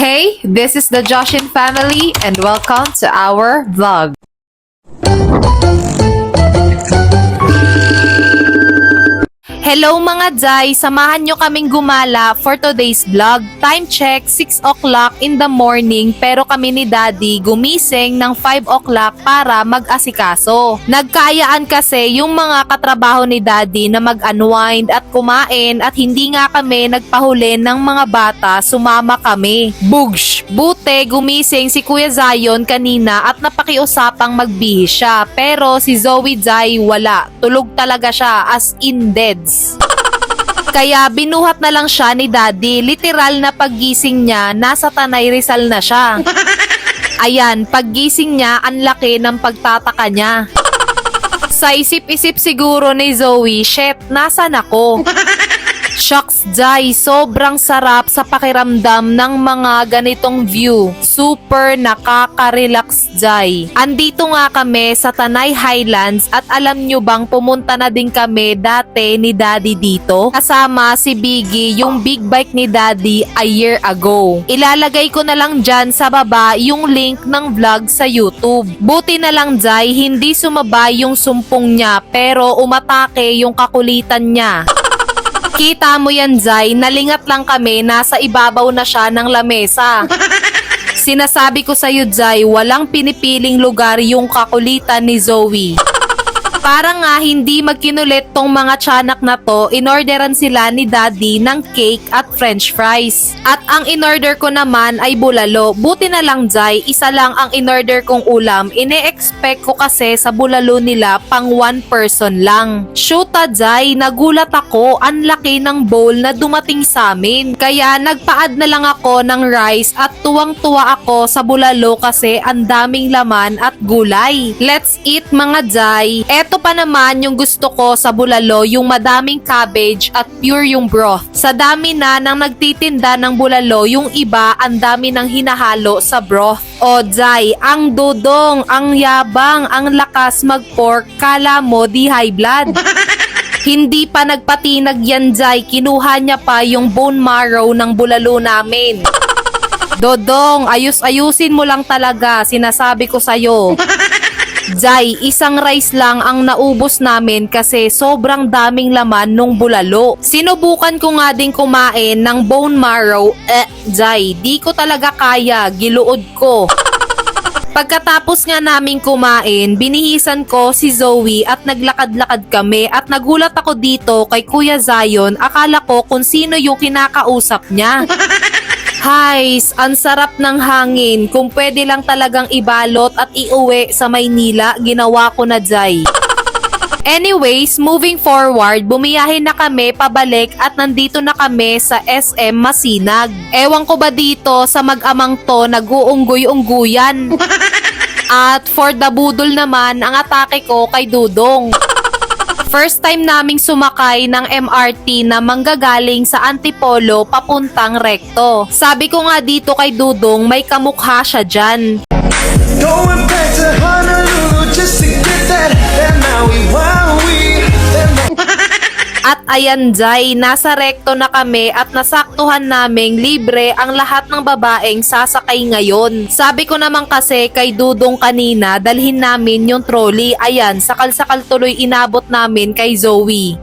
Hey, this is the Joshin family and welcome to our vlog. Hello mga Jai! Samahan nyo kaming gumala for today's vlog. Time check, 6 o'clock in the morning pero kami ni Daddy gumising ng 5 o'clock para mag-asikaso. Nagkayaan kasi yung mga katrabaho ni Daddy na mag-unwind at kumain at hindi nga kami nagpahuli ng mga bata, sumama kami. Bugsh! Buti gumising si Kuya Zion kanina at napakiusapang magbihis siya pero si Zoe Jai wala. Tulog talaga siya as in deads. Kaya binuhat na lang siya ni Daddy. Literal na paggising niya, nasa Tanay Rizal na siya. Ayan, paggising niya, ang laki ng pagtataka niya. Sa isip-isip siguro ni Zoe, shit, nasan ako? Shucks, Jai, sobrang sarap sa pakiramdam ng mga ganitong view. Super nakaka-relax, Jai. Andito nga kami sa Tanay Highlands at alam nyo bang pumunta na din kami dati ni Daddy dito? Kasama si Biggie, yung big bike ni Daddy a year ago. Ilalagay ko na lang dyan sa baba yung link ng vlog sa YouTube. Buti na lang, Jai, hindi sumabay yung sumpong niya pero umatake yung kakulitan niya. Kita mo yan, Zay, nalingat lang kami, nasa ibabaw na siya ng lamesa. Sinasabi ko sa'yo, Zay, walang pinipiling lugar yung kakulitan ni Zoe. Para nga hindi magkinulit tong mga tiyanak na to, inorderan sila ni Daddy ng cake at french fries. At ang inorder ko naman ay bulalo. Buti na lang, Jai, isa lang ang inorder kong ulam. Ine-expect ko kasi sa bulalo nila pang one person lang. Shoota, Jai, nagulat ako. Ang laki ng bowl na dumating sa amin. Kaya nagpa-add na lang ako ng rice at tuwang-tuwa ako sa bulalo kasi ang daming laman at gulay. Let's eat, mga Jai. Ito pa naman yung gusto ko sa bulalo, yung madaming cabbage at pure yung broth. Sa dami na nang nagtitinda ng bulalo, yung iba ang dami nang hinahalo sa broth. O Jai, ang dudong, ang yabang, ang lakas mag-pork, kala mo di high blood. Hindi pa nagpatinag yan, Jai, kinuha niya pa yung bone marrow ng bulalo namin. Dodong, ayus-ayusin mo lang talaga, sinasabi ko sa'yo. Jai, isang rice lang ang naubos namin kasi sobrang daming laman nung bulalo. Sinubukan ko nga din kumain ng bone marrow. Jai, di ko talaga kaya, giluod ko. Pagkatapos nga naming kumain, binihisan ko si Zoe at naglakad-lakad kami at nagulat ako dito kay Kuya Zion. Akala ko kung sino yung kinakausap niya. Hays, ang sarap ng hangin. Kung pwede lang talagang ibalot at iuwi sa Maynila, ginawa ko na, Jai. Anyways, moving forward, bumiyahin na kami pabalik at nandito na kami sa SM Masinag. Ewan ko ba dito sa mag-amang to nag-uunggoy-ungguyan. At for the budol naman, ang atake ko kay Dudong. First time naming sumakay ng MRT na manggagaling sa Antipolo papuntang Recto. Sabi ko nga dito kay Dudong, may kamukha siya dyan. Going back to Honolulu just to get that Maui Wowie. At ayan, Jai, nasa Recto na kami at nasaktuhan naming libre ang lahat ng babaeng sasakay ngayon. Sabi ko naman kasi kay Dudong kanina, dalhin namin yung trolley. Ayan, sakal-sakal tuloy inabot namin kay Zoe.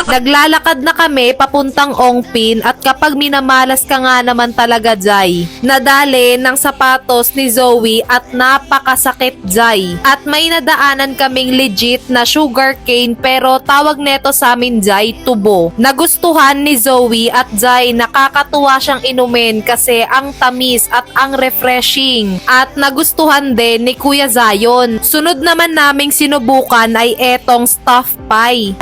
Naglalakad na kami papuntang Ongpin at kapag minamalas ka nga naman talaga, Jai, nadali ng sapatos ni Zoe at napakasakit, Jai. At may nadaanan kaming legit na sugar cane pero tawag neto sa amin, Jai, tubo. Nagustuhan ni Zoe at Jai, nakakatuwa siyang inumin kasi ang tamis at ang refreshing. At nagustuhan din ni Kuya Zion. Sunod naman naming sinubukan ay etong stuffed pie.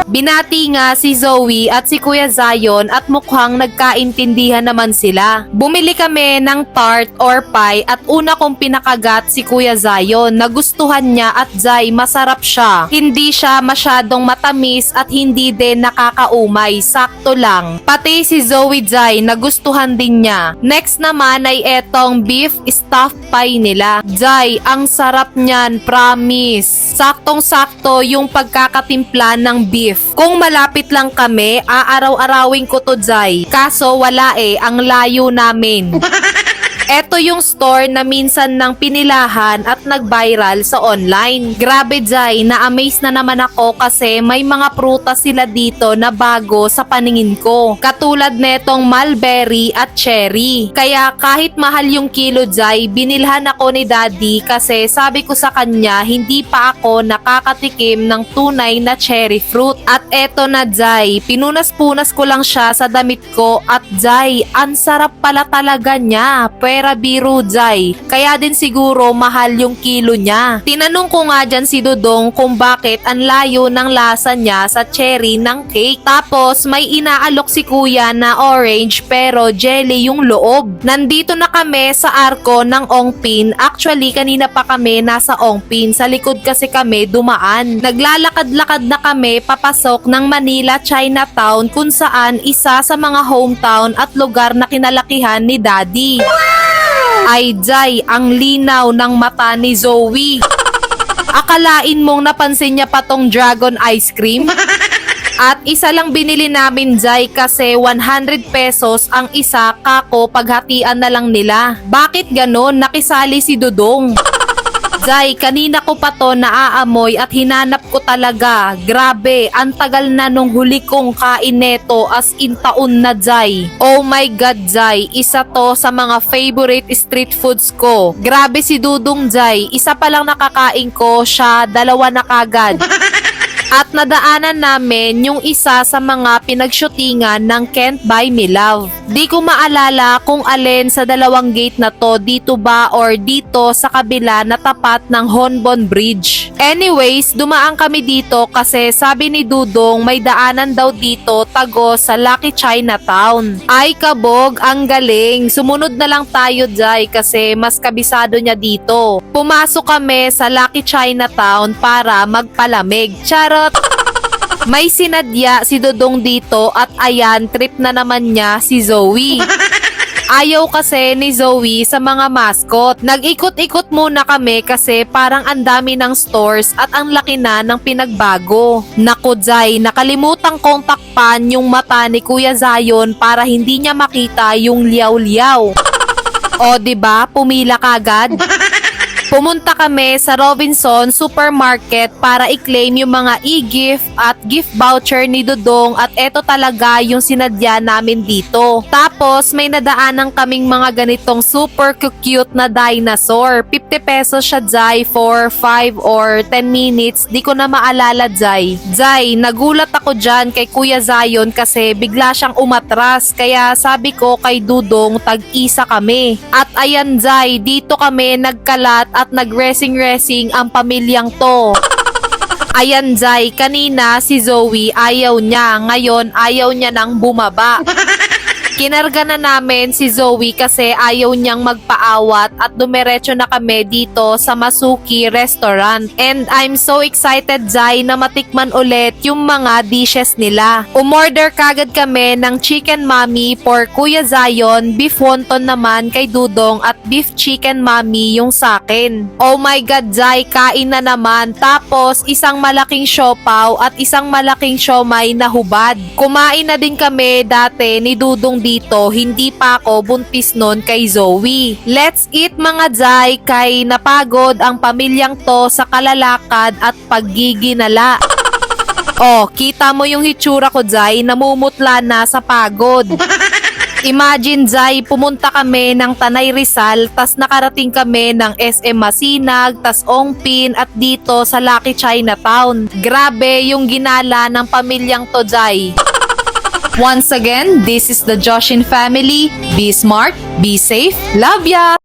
Binati nga si Zoe at si Kuya Zion at mukhang nagkaintindihan naman sila. Bumili kami ng tart or pie at una kong pinakagat si Kuya Zion. Nagustuhan niya at Zai, masarap siya. Hindi siya masyadong matamis at hindi din nakakaumay. Sakto lang. Pati si Zoe Zai, nagustuhan din niya. Next naman ay etong beef stuffed pie nila. Zai, ang sarap niyan, promise. Saktong-sakto yung pagkakatimpla ng beef. If kung malapit lang kami, aaraw-arawin ko to, Jai. Kaso wala ang layo namin. Eto yung store na minsan nang pinilahan at nag-viral sa online. Grabe, Jai, na-amaze na naman ako kasi may mga prutas sila dito na bago sa paningin ko. Katulad netong mulberry at cherry. Kaya kahit mahal yung kilo, Jai, binilhan ako ni Daddy kasi sabi ko sa kanya hindi pa ako nakakatikim ng tunay na cherry fruit. At eto na, Jai, pinunas-punas ko lang siya sa damit ko at Jai, ang sarap pala talaga niya. Pera biro, Jai. Kaya din siguro mahal yung kilo niya. Tinanong ko nga dyan si Dudong kung bakit ang layo ng lasa niya sa cherry ng cake. Tapos may inaalok si kuya na orange pero jelly yung loob. Nandito na kami sa arko ng Ongpin. Actually, kanina pa kami nasa Ongpin. Sa likod kasi kami dumaan. Naglalakad-lakad na kami papasok ng Manila Chinatown kung saan isa sa mga hometown at lugar na kinalakihan ni Daddy. Ay, Jai, ang linaw ng mata ni Zoe. Akalain mong napansin niya pa tong dragon ice cream? At isa lang binili namin, Jai, kasi 100 pesos ang isa, kako paghatian na lang nila. Bakit ganon? Nakisali si Dudong. Jai, kanina ko pa to naaamoy at hinanap ko talaga. Grabe, ang tagal na nung huli kong kain neto, as in taon na, Jai. Oh my God, Jai, isa to sa mga favorite street foods ko. Grabe si Dudong, Jai, isa pa lang nakakain ko, siya dalawa na kagad. At nadaanan namin yung isa sa mga pinagshootingan ng Can't Buy Me Love. Di ko maalala kung alin sa dalawang gate na to, dito ba or dito sa kabila na tapat ng Honbon Bridge. Anyways, dumaan kami dito kasi sabi ni Dudong may daanan daw dito tago sa Lucky Chinatown. Ay kabog, ang galing. Sumunod na lang tayo, Jai, kasi mas kabisado niya dito. Pumasok kami sa Lucky Chinatown para magpalamig. Charot! May sinadya si Dudong dito at ayan, trip na naman niya si Zoe. Ayaw kasi ni Zoe sa mga mascot. Nag-ikot-ikot muna kami kasi parang ang dami ng stores at ang laki na ng pinagbago. Naku, Jai, nakalimutan kong takpan yung mata ni Kuya Zion para hindi niya makita yung liyaw-liyaw. O, diba? Pumila kagad. Pumunta kami sa Robinson Supermarket para i-claim yung mga e-gift at gift voucher ni Dudong at eto talaga yung sinadya namin dito. Tapos may nadaanan kaming mga ganitong super cute na dinosaur. 50 pesos siya, Jai, for 5 or 10 minutes. Di ko na maalala, Jai. Jai, nagulat ako dyan kay Kuya Zion kasi bigla siyang umatras. Kaya sabi ko kay Dudong tag-isa kami. At ayan, Jai, dito kami nagkalat at nag-racing ang pamilyang to. Ayan, Jai, kanina si Zoe ayaw niya, ngayon ayaw niya nang bumaba. Kinarga na namin si Zoe kasi ayaw niyang magpaawat at dumiretso na kami dito sa Masuki Restaurant. And I'm so excited, Jai, na matikman ulit yung mga dishes nila. Umorder kagad kami ng chicken mami for Kuya Zion, beef wonton naman kay Dudong at beef chicken mami yung sakin. Oh my God, Jai, kain na naman. Tapos isang malaking siopaw at isang malaking siomay na hubad. Kumain na din kami dati ni Dudong dito, hindi pa ako buntis nun kay Zoe. Let's eat, mga Jai, kay napagod ang pamilyang to sa kalalakad at paggiginala. Oh, kita mo yung hitsura ko, Jai, namumutla na sa pagod. Imagine, Jai, pumunta kami ng Tanay Rizal, tas nakarating kami ng SM Masinag, tas Ongpin at dito sa Lucky Chinatown. Grabe yung ginala ng pamilyang to, Jai. Once again, this is the Joshin family. Be smart, be safe, love ya!